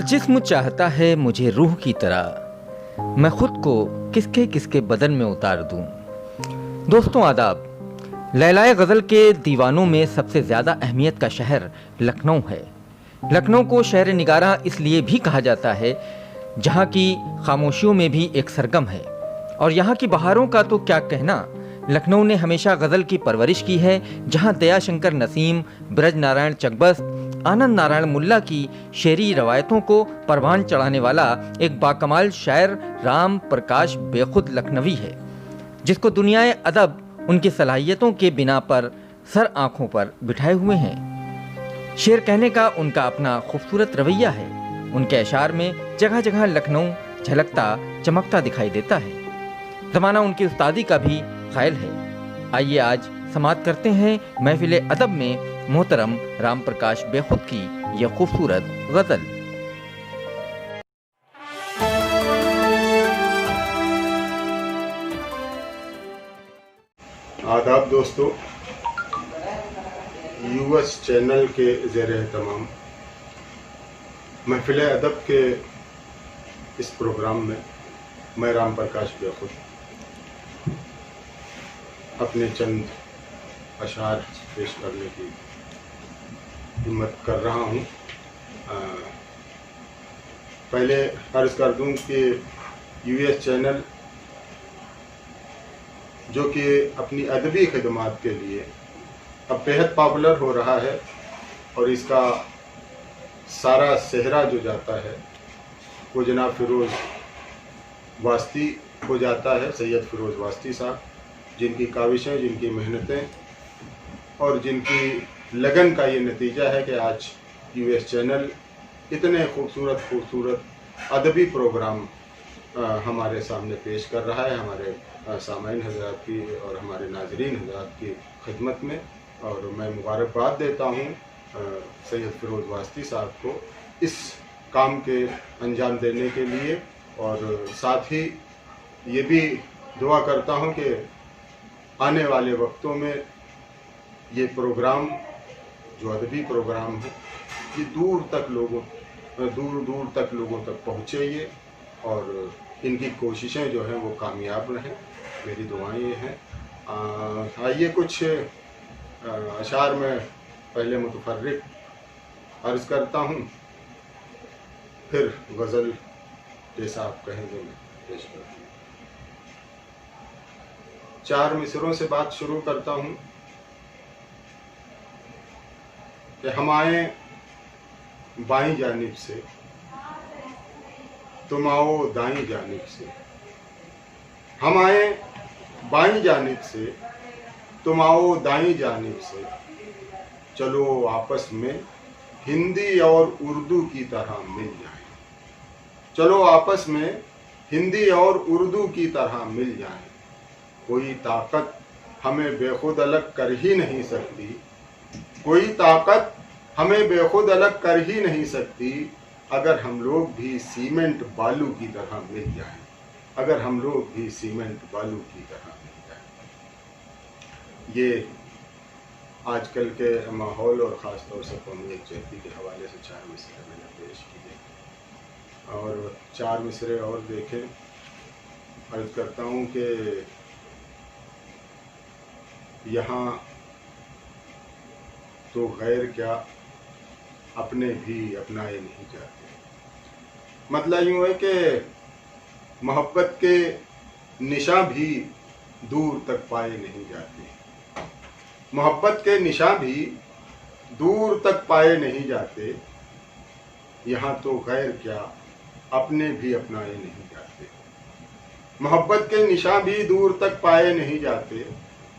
जिस्म चाहता है मुझे रूह की तरह, मैं खुद को किसके किसके बदन में उतार दूं। दोस्तों आदाब। लैलाए गज़ल के दीवानों में सबसे ज़्यादा अहमियत का शहर लखनऊ है। लखनऊ को शहर निगारा इसलिए भी कहा जाता है जहाँ की खामोशियों में भी एक सरगम है, और यहाँ की बहारों का तो क्या कहना। लखनऊ ने हमेशा गज़ल की परवरिश की है, जहाँ दयाशंकर नसीम, ब्रज नारायण चकबस्त, आनंद नारायण मुल्ला की शेरी रवायतों को परवान चढ़ाने वाला एक बाकमाल शायर राम प्रकाश बेखुद लखनवी है, जिसको दुनियाए अदब उनकी सलाहियतों के बिना पर सर आंखों पर बिठाए हुए हैं। शेर कहने का उनका अपना खूबसूरत रवैया है। उनके अशार में जगह जगह लखनऊ झलकता चमकता दिखाई देता है। ज़माना उनकी उस्तादी का भी ख़ायल है। आइए आज समाअत करते हैं महफिल अदब में मोहतरम राम प्रकाश बेखुद की यह खूबसूरत गज़ल। आदाब दोस्तों, यूएस चैनल के ज़ेरे तमाम महफिल अदब के इस प्रोग्राम में मैं राम प्रकाश बेखुद अपने चंद अशार पेश करने की हिम्मत कर रहा हूँ। पहले अर्ज़ कर दूँ कि यूएस चैनल जो कि अपनी अदबी खिदमात के लिए अब बेहद पॉपुलर हो रहा है, और इसका सारा सेहरा जो जाता है वो जनाब फ़िरोज़ वास्ती हो जाता है। सैयद फ़िरोज़ वास्ती साहब, जिनकी काविशें, जिनकी मेहनतें और जिनकी लगन का ये नतीजा है कि आज यूएस चैनल इतने खूबसूरत अदबी प्रोग्राम हमारे सामने पेश कर रहा है, हमारे सामाईन हज़रात की और हमारे नाज़रीन हज़रात की खिदमत में। और मैं मुबारकबाद देता हूँ सैयद फ़िरोज़ वास्ती साहब को इस काम के अंजाम देने के लिए, और साथ ही ये भी दुआ करता हूँ कि आने वाले वक्तों में ये प्रोग्राम जो अदबी प्रोग्राम है ये दूर तक लोगों तक पहुँचे ये, और इनकी कोशिशें जो हैं वो कामयाब रहें। मेरी दुआएं ये हैं। आइए कुछ अशार में पहले मुतफर्रिक अर्ज़ करता हूँ, फिर गज़ल जैसा आप कहेंगे मैं पेश करता हूँ। 4 मिसरों से बात शुरू करता हूँ कि हम आए बाईं जानिब से, तुम आओ दाईं जानिब से। हम आए बाईं जानिब से, तुम आओ दाईं जानिब से। चलो आपस में हिंदी और उर्दू की तरह मिल जाए। चलो आपस में हिंदी और उर्दू की तरह मिल जाए। कोई ताकत हमें बेखुद अलग कर ही नहीं सकती। कोई ताकत हमें बेखुद अलग कर ही नहीं सकती। अगर हम लोग भी सीमेंट बालू की तरह मिल जाए। अगर हम लोग भी सीमेंट बालू की तरह मिल जाए। ये आजकल के माहौल और ख़ास तौर से कौमी यकजहती के हवाले से 4 मिसरे मैंने पेश किए, और 4 मिसरे और देखें। अर्ज़ करता हूँ कि यहाँ तो गैर क्या अपने भी अपनाए नहीं जाते। मतलब यूँ है कि मोहब्बत के निशान भी दूर तक पाए नहीं जाते। मोहब्बत के निशान भी दूर तक पाए नहीं जाते। यहाँ तो गैर क्या अपने भी अपनाए नहीं जाते। मोहब्बत के निशान भी दूर तक पाए नहीं जाते।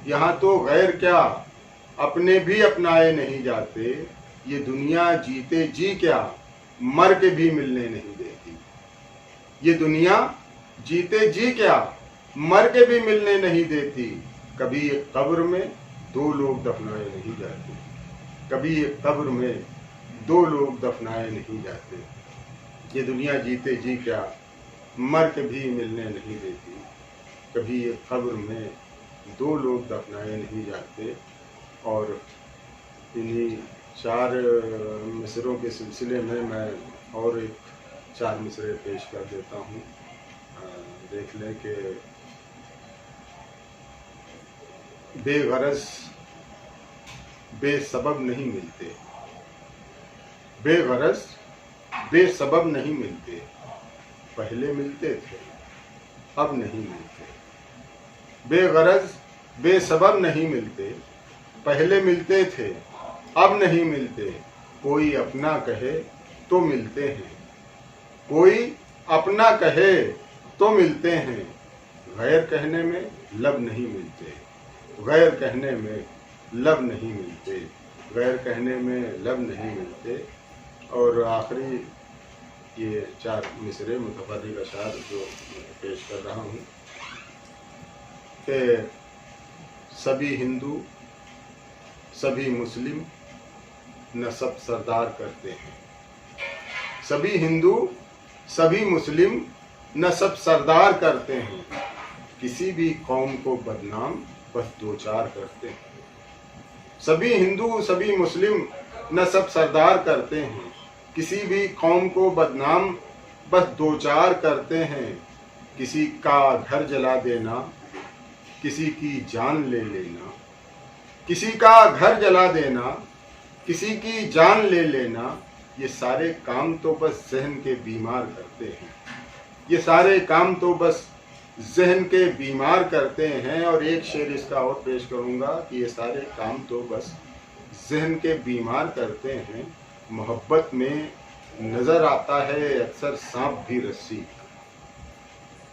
यहाँ तो गैर क्या अपने भी अपनाए नहीं जाते। ये दुनिया जीते जी क्या मर के भी मिलने नहीं देती। ये दुनिया जीते जी क्या मर के भी मिलने नहीं देती। कभी एक कब्र में 2 लोग दफनाए नहीं जाते। कभी एक कब्र में 2 लोग दफनाए नहीं जाते। ये दुनिया जीते जी क्या मर के भी मिलने नहीं देती। कभी एक कब्र में 2 लोग दफनाए नहीं जाते। और इन्हीं 4 मिसरों के सिलसिले में मैं और एक 4 मिसरे पेश कर देता हूँ। देख लें कि बेगरज बेसबब नहीं मिलते, बेगरज बेसबब नहीं मिलते, पहले मिलते थे अब नहीं मिलते। बेगरज बेसबब नहीं मिलते, पहले मिलते थे अब नहीं मिलते। कोई अपना कहे तो मिलते हैं, कोई अपना कहे तो मिलते हैं। गैर कहने में लब नहीं मिलते, गैर कहने में लब नहीं मिलते, गैर कहने में लब नहीं मिलते। और आखिरी ये 4 मिसरे मुतफर्रिक अशार जो पेश कर रहा हूँ कि सभी हिंदू सभी मुस्लिम नसब सरदार करते हैं, सभी हिंदू सभी मुस्लिम नसब सरदार करते हैं। किसी भी कौम को बदनाम बस 2-4 करते हैं। सभी हिंदू सभी मुस्लिम नसब सरदार करते हैं, किसी भी कौम को बदनाम बस 2-4 करते हैं। किसी का घर जला देना, किसी की जान ले लेना, किसी का घर जला देना, किसी की जान ले लेना, ये सारे काम तो बस ज़हन के बीमार करते हैं। ये सारे काम तो बस ज़हन के बीमार करते हैं। और एक शेर इसका और पेश करूँगा कि ये सारे काम तो बस ज़हन के बीमार करते हैं। मोहब्बत में नज़र आता है अक्सर सांप भी रस्सी,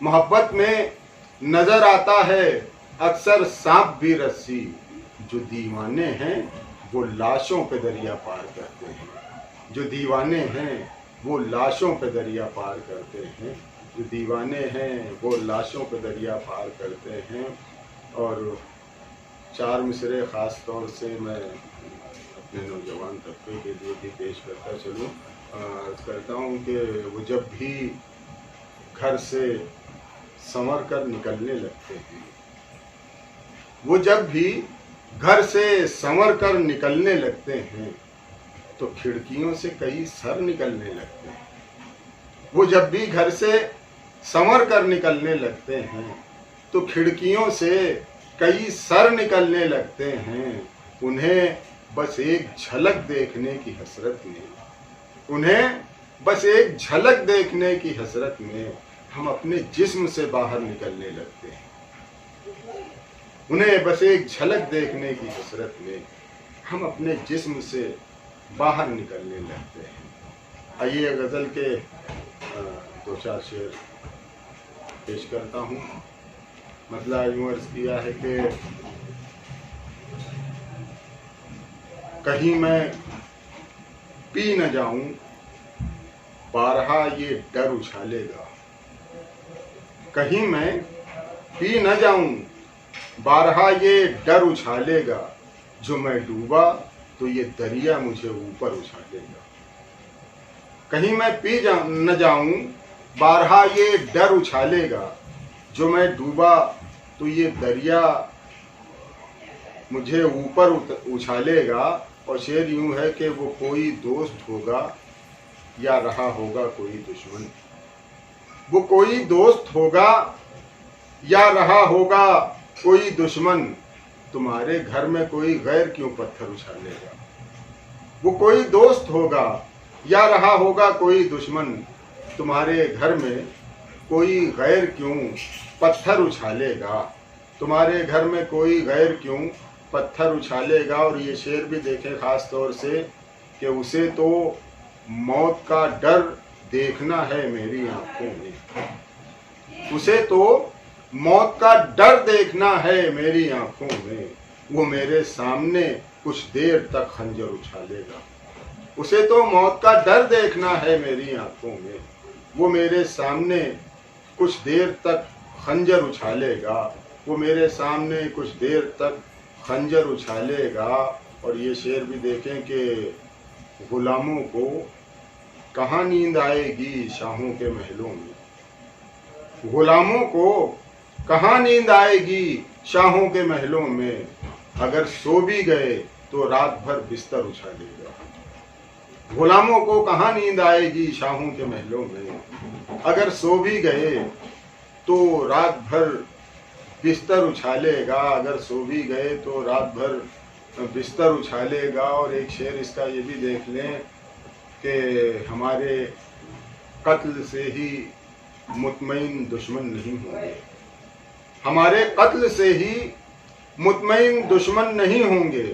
मोहब्बत में नज़र आता है अक्सर सांप भी रस्सी। जो दीवाने हैं वो लाशों पे दरिया पार करते हैं, जो दीवाने हैं वो लाशों पे दरिया पार करते हैं, जो दीवाने हैं वो लाशों पे दरिया पार करते हैं। और 4 मिसरे ख़ास तौर से मैं अपने नौजवान तबके के लिए भी पेश करता चलूँ। अर्ज़ करता हूँ कि वो जब भी घर से संवर कर निकलने लगते हैं, वो जब भी घर से संवर कर निकलने लगते हैं तो खिड़कियों से कई सर निकलने लगते हैं। वो जब भी घर से संवर कर निकलने लगते हैं तो खिड़कियों से कई सर निकलने लगते हैं। उन्हें बस एक झलक देखने की हसरत में, उन्हें बस एक झलक देखने की हसरत में हम अपने जिस्म से बाहर निकलने लगते हैं। उन्हें बस एक झलक देखने की हसरत में हम अपने जिस्म से बाहर निकलने लगते हैं। आइए गज़ल के 2-4 शेर पेश करता हूँ। मतलब यूँ अर्ज़ किया है कि कहीं मैं पी न जाऊं बारहा ये डर उछालेगा, कहीं मैं पी न जाऊं बारहा ये डर उछालेगा। जो मैं डूबा तो ये दरिया मुझे ऊपर उछालेगा। कहीं मैं पी न जाऊं बारहा ये डर उछालेगा। जो मैं डूबा तो ये दरिया मुझे ऊपर उछालेगा। और शेर यूं है कि वो कोई दोस्त होगा या रहा होगा कोई दुश्मन, वो कोई दोस्त होगा या रहा होगा कोई दुश्मन। तुम्हारे घर में कोई गैर क्यों पत्थर उछालेगा। वो कोई दोस्त होगा या रहा होगा कोई दुश्मन। तुम्हारे घर में कोई गैर क्यों पत्थर उछालेगा। तुम्हारे घर में कोई गैर क्यों पत्थर उछालेगा। और ये शेर भी देखें ख़ास तौर से कि उसे तो मौत का डर देखना है मेरी आंखों में, उसे तो मौत का डर देखना है मेरी आंखों में। वो मेरे सामने कुछ देर तक खंजर उछालेगा। उसे तो मौत का डर देखना है मेरी आंखों में। वो मेरे सामने कुछ देर तक खंजर उछालेगा। वो मेरे सामने कुछ देर तक खंजर उछालेगा। और ये शेर भी देखें कि गुलामों को कहाँ नींद आएगी शाहों के महलों में। गुलामों को कहाँ नींद आएगी शाहों के महलों में। अगर सो भी गए तो रात भर बिस्तर उछालेगा। غلاموں کو کہاں نیند آئے گی شاہوں کے محلوں میں، اگر سو بھی گئے تو رات بھر بستر اچھالے گا، اگر سو بھی گئے تو رات بھر بستر اچھالے گا۔ اور ایک شعر اس کا یہ بھی دیکھ لیں کہ ہمارے قتل سے ہی مطمئن دشمن نہیں ہوں گے، ہمارے قتل سے ہی مطمئن دشمن نہیں ہوں گے،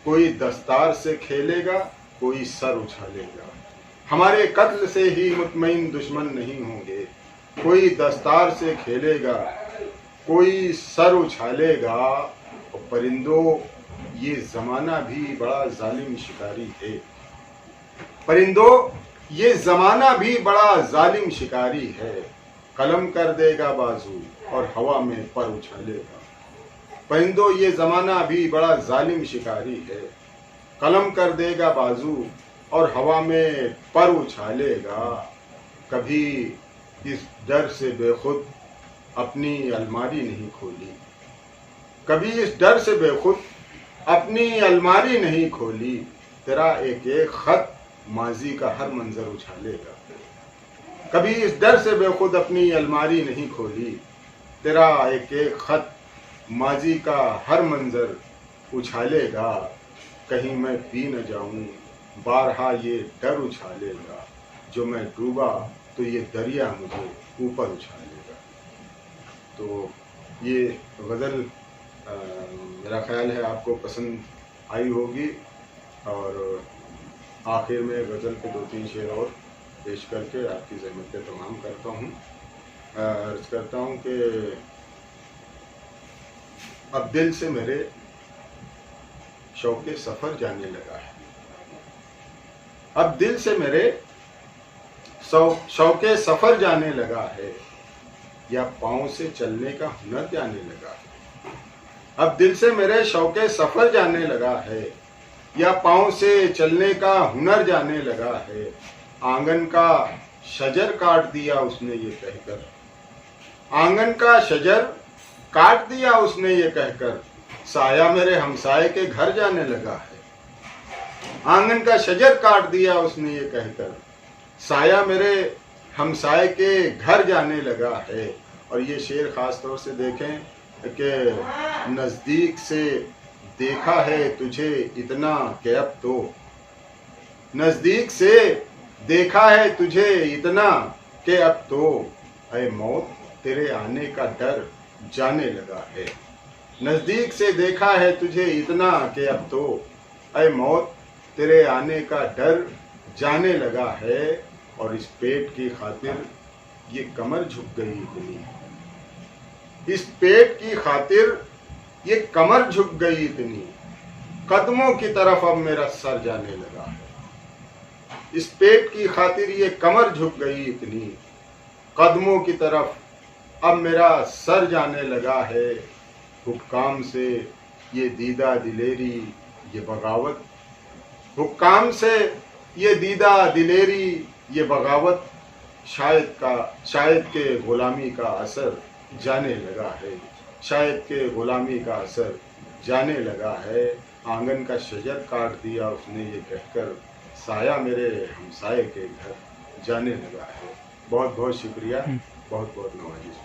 کوئی دستار سے کھیلے گا کوئی سر اچھالے گا، ہمارے قتل سے ہی مطمئن دشمن نہیں ہوں گے، کوئی دستار سے کھیلے گا کوئی سر اچھالے گا۔ اور پرندوں یہ زمانہ بھی بڑا ظالم شکاری ہے، پرندوں یہ زمانہ بھی بڑا ظالم شکاری ہے، قلم کر دے گا بازو اور ہوا میں پر اچھالے گا۔ پرندوں یہ زمانہ بھی بڑا ظالم شکاری ہے، قلم کر دے گا بازو اور ہوا میں پر اچھالے گا۔ کبھی اس ڈر سے بے خود اپنی الماری نہیں کھولی، کبھی اس ڈر سے بے خود اپنی الماری نہیں کھولی، تیرا ایک ایک خط ماضی کا ہر منظر اچھالے گا۔ کبھی اس ڈر سے بے خود اپنی الماری نہیں کھولی، تیرا ایک ایک خط ماضی کا ہر منظر اچھالے گا۔ کہیں میں پی نہ جاؤں بارہا یہ ڈر اچھالے گا، جو میں ڈوبا تو یہ دریا مجھے اوپر اچھالے گا۔ تو یہ غزل میرا خیال ہے آپ کو پسند آئی ہوگی، اور آخر میں غزل کے 2-3 شعر اور پیش کر کے آپ کی زحمتیں تمام کرتا ہوں۔ عرض کرتا ہوں کہ اب دل سے میرے شوق سفر جانے لگا ہے، اب دل سے میرے شوق سفر جانے لگا ہے، یا پاؤں سے چلنے کا ہنر جانے لگا ہے۔ اب دل سے میرے شوق سفر جانے لگا ہے، یا پاؤں سے چلنے کا ہنر جانے لگا ہے۔ آنگن کا شجر کاٹ دیا اس نے یہ کہہ کر، آنگن کا شجر کاٹ دیا اس نے یہ کہہ کر، سایہ میرے ہمسائے کے گھر جانے لگا ہے۔ آنگن کا شجر کاٹ دیا اس نے یہ کہہ کر، سایہ میرے ہمسائے کے گھر جانے لگا ہے۔ اور یہ شعر خاص طور سے دیکھیں کہ نزدیک سے دیکھا ہے تجھے اتنا کہ اب تو، نزدیک سے دیکھا ہے تجھے اتنا کہ اب تو، اے موت تیرے آنے کا ڈر جانے لگا ہے۔ نزدیک سے دیکھا ہے تجھے اتنا کہ اب تو، اے موت تیرے آنے کا ڈر جانے لگا ہے۔ اور اس پیٹ کی خاطر یہ کمر جھک گئی اتنی، اس پیٹ کی خاطر یہ کمر جھک گئی اتنی، قدموں کی طرف اب میرا سر جانے لگا ہے۔ اس پیٹ کی خاطر یہ کمر جھک گئی اتنی، قدموں کی طرف اب میرا سر جانے لگا ہے۔ حکام سے یہ دیدہ دلیری یہ بغاوت، حکام سے یہ دیدہ دلیری یہ بغاوت، شاید کہ غلامی کا اثر جانے لگا ہے، شاید کہ غلامی کا اثر جانے لگا ہے۔ آنگن کا شجر کاٹ دیا اس نے یہ کہہ کر، سایہ میرے ہمسائے کے گھر جانے لگا ہے۔ بہت بہت شکریہ، بہت بہت نوازش۔